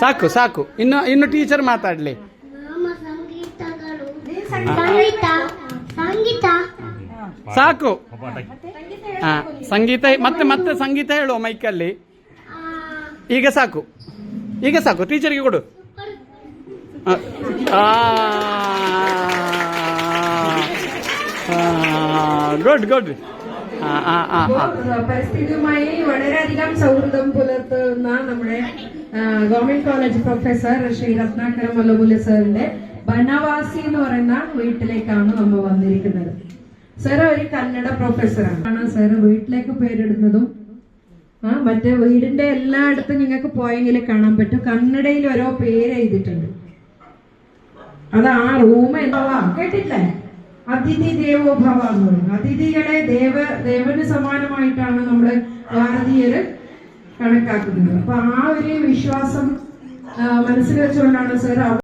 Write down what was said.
ಸಾಕು ಸಾಕು, ಇನ್ನು ಟೀಚರ್ ಮಾತಾಡ್ಲಿ. ಸಾಕು. ಸಂಗೀತ ಮತ್ತೆ ಸಂಗೀತ ಹೇಳು ಮೈಕಲ್ಲಿ. ಈಗ ಸಾಕು ಟೀಚರ್ಗೆ ಕೊಡು. ഗുഡ്. പരിസ്ഥിതിയുമായി വളരെയധികം സൗഹൃദം പുലർത്തുന്ന നമ്മുടെ government college professor Shri Ratnakara മല്ലമുല്ല സാറിന്റെ ബനവാസി എന്ന് പറയുന്ന വീട്ടിലേക്കാണ് നമ്മൾ വന്നിരിക്കുന്നത്. സാർ ഒരു കന്നഡ പ്രൊഫസറാണ്. സാർ വീട്ടിലേക്ക് പേരിടുന്നതും മറ്റേ വീടിന്റെ എല്ലായിടത്തും നിങ്ങൾക്ക് പോയെങ്കിൽ കാണാൻ പറ്റും, കന്നഡയിൽ ഓരോ പേര് എഴുതിയിട്ടുണ്ട്. അത് ആ റൂം എന്താവാ കേട്ടില്ലേ? അതിഥി ദേവോ ഭവ എന്ന് പറയും. അതിഥികളെ ദേവന് സമാനമായിട്ടാണ് നമ്മള് ഭാരതീയര് കണക്കാക്കുന്നത്. അപ്പൊ ആ ഒരു വിശ്വാസം മനസ്സിൽ വെച്ചുകൊണ്ടാണ് സാർ